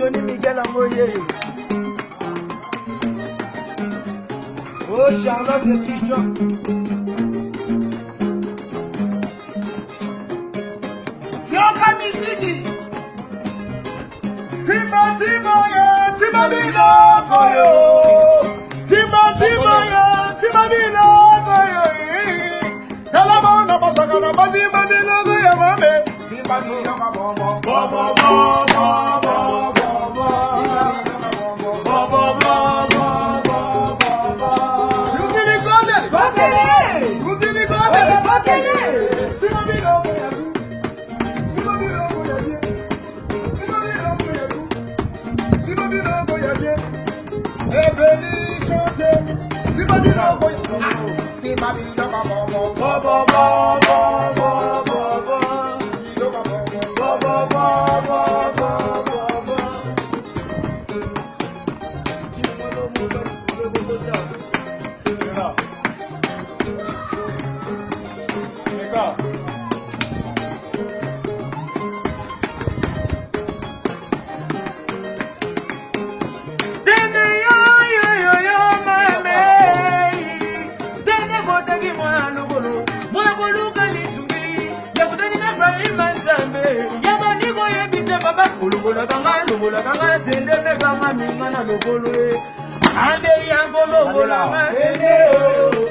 Tony Miguel Amoye. Oh, Charlotte le Pigeon. Yoka Misiki. Simba yo, Simba Bilo Koyo. Simba yo, Simba Bilo Koyo. Talabana Basagana, Simba Bilo Koyo, mame. Simba Bilo Koyo,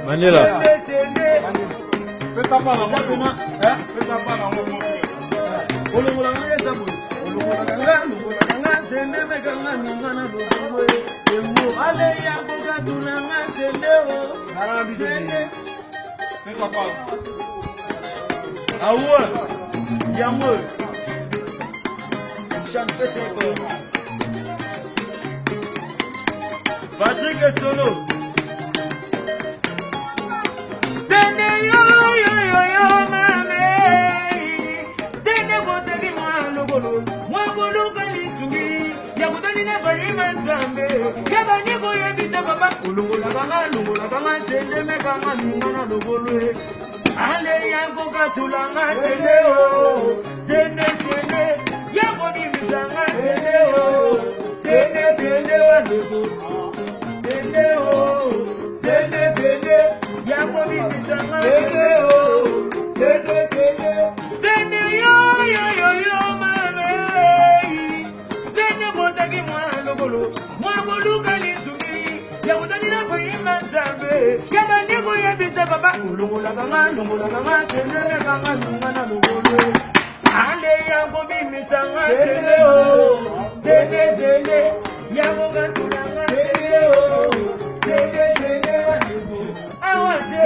Manila. Patrick Solo. Sende yo mame. Sende botegi mwanogolo. Mwagolo kalisungi. Yakutani na barima nzambe. Yabani boye bita baba. Ulungola kanga sende mekanga mingana logolo. Ale yango katulanga sende o. Sende. Yako di misanga sende o. Sende wandugu. Sende yako di misanga sende o. Sende yo mame. Sende botagi mwanogolo. Mwagolo kalisungi. Yakutani na barima nzambe. Yabani boye bita baba. Ulungola kanga sende mekanga mingana logolo. Ale yango bimisanga sende o. Sende yango katulanga sende o. Sende wandugu. Awate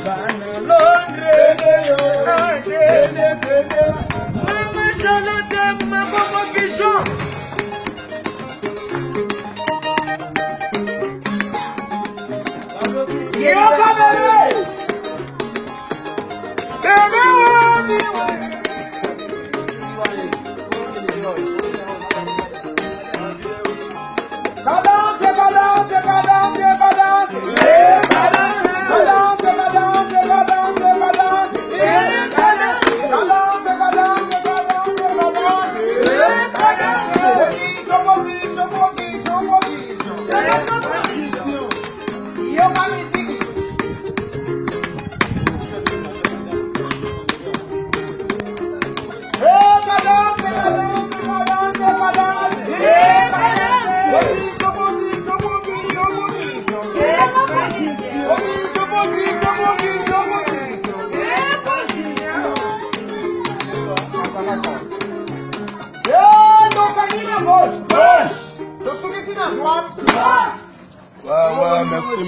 bana Londre. Awate Mama Charlotte Mabobo Pigeon. Yoka bebe. Balance.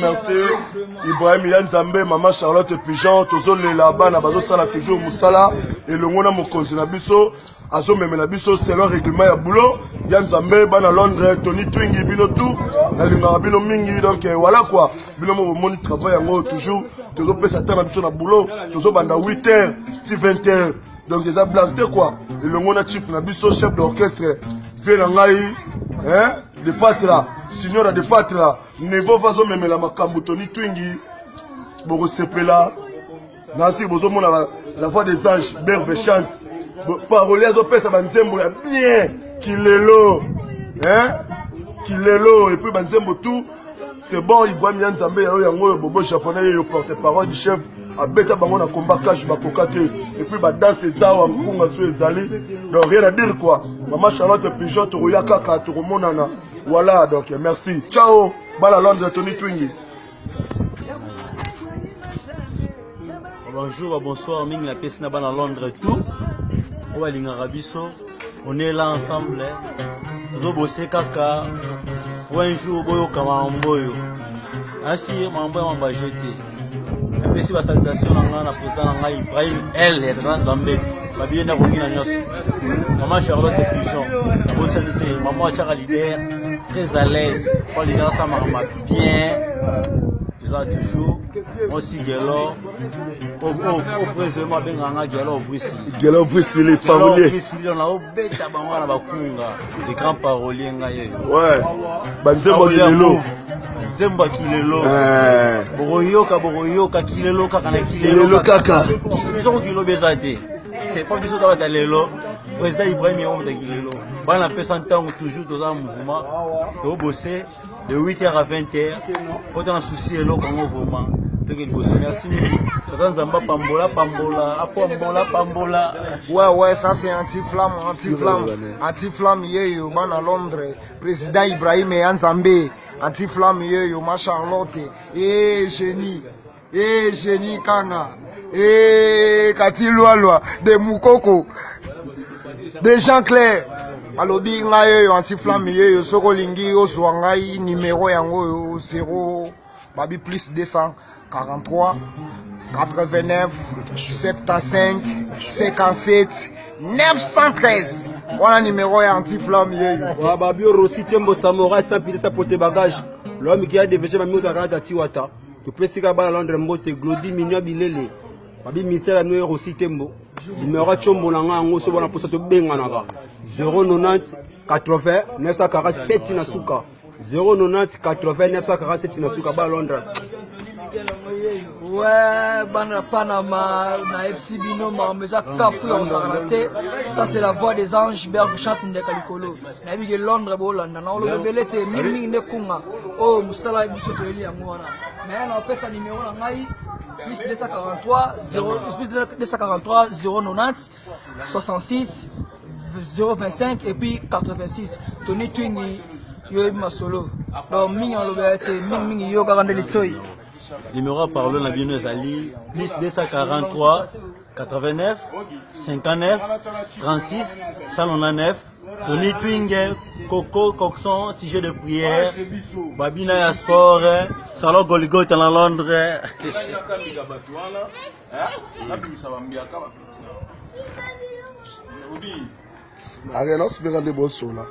Merci. Ibrahim Yanzambe, Maman Charlotte Pigeon, Tozo là-bas, Nabazo Sala toujours Moussala, et le Mona Mokonzi Nabiso, Azo Memenabiso, c'est leur règlement à boulot. Yanzambe, Bana Londres, Tony Twingi, Bino tout, Nalinga Bino Mingi, donc voilà quoi. Bino Moni travaille en haut toujours, Tozo Pessatin Nabiso na boulot, Tozo Banda 8h, 20h, donc des blagues quoi. Et le Mona Chief Nabiso, chef d'orchestre, Vélangaï, hein? De Patra, Signora de Patra, Nebo Vazo Memela Makambu, Tony Twingi, Bogo Sepela, Nancy Bozo Mona, la voix des anges, Berbe Chance, Parolier Zopesa Banzembo, bien, Kilelo, hein, Kilelo, et puis Banzembo tout, c'est bon, Ibrahim Yanzambe, Yango, Bobo japonais, le porte-parole du chef, à Beta Bango na combat cash bakokate, et puis danse Zawa, Mpunga Sou Ezali, donc rien à dire quoi. Maman Charlotte Pigeon, Toroya Kaka, Toromonana. Voilà, donc merci. Ciao. Bala Londres, Tony Twingi. Bonjour, bonsoir, Ming la pièce Nabana Londres tout. On est là ensemble. Zobossé Kaka. Ou un jour, Boyo Kamamboyo. Ainsi, Mamboyo m'a jeté. Un peu si la salutation, la président Ibrahim, elle est dans Zambé. Ma bien n'a aucune agence. Maman Charlotte Pigeon, maman Charles leader, très à l'aise. Pour leader, ça m'a bien. Tout ça toujours. Aussi, Gelo. Au président, ben Ganga Gelo Bruxelles. Gelo Bruxelles, les paroliers. On a oublié Tabanga Bakunga, les grands paroliers. Ouais. Banzembo Kilelo. Zemba Kilelo. Boroyoka Kilelo, Kaka Kilelo Kaka. Ils ont Kilo Bezate. C'est pas qu'ils sont dans l'élo. Président Ibrahim est homme de Kilelo. On a fait 100 ans toujours dans un mouvement. De bosser de 8h à 20h. Autant souci est là comme mouvement. Merci. Ouais, ça c'est anti-flamme, yeyo, à Londres, président Ibrahim Yanzambe, anti-flamme, yeyo, ma Charlotte, génie, Kanga, Kati Loa, de Moukoko, de Jean Clair, alobi ngayo, anti-flamme, yeyo, Sokolingi, Oswangai, numéro yango, 0, babi plus 243 89 75 57 913. Voilà le numéro anti-flamme. Babio Rossi Tembo Samouraï sans pitié sa pote bagage. L'homme qui a déversé ma mioda rada Tiwata. Tu peux se gaber à Londres Mbote Glody Minyo Bilele. Babi Misela Noé Rossi Tembo. Numéro Chombo Nanga Ango Sobana pour cette benganaba. 090 80 947 Nasuka. 090 80 947 Nasuka ba Londres. Ouais, bana Panama, na FC Binoma, mais ça cafu on s'en raté. Ça c'est la voix des anges, berbe chante de Kalikolo. Na bige Londres bolanda, na olo belete mimi ne kunga. Oh, musala biso to eli amona. Mais na pesa numéro na ngai plus 243 090 66 025 et puis 86. Tony Twingi yo masolo. Donc mingi on lo belete mingi yo garande litoi. Numéro parlons la bien Ali, plus 243 89 59 36 199. Tony Twinge, Coco Coxon, sujet de prière, Babina Yasport, Salon Goligoth en Londres. Allez, non, c'est bien de beaux sons là.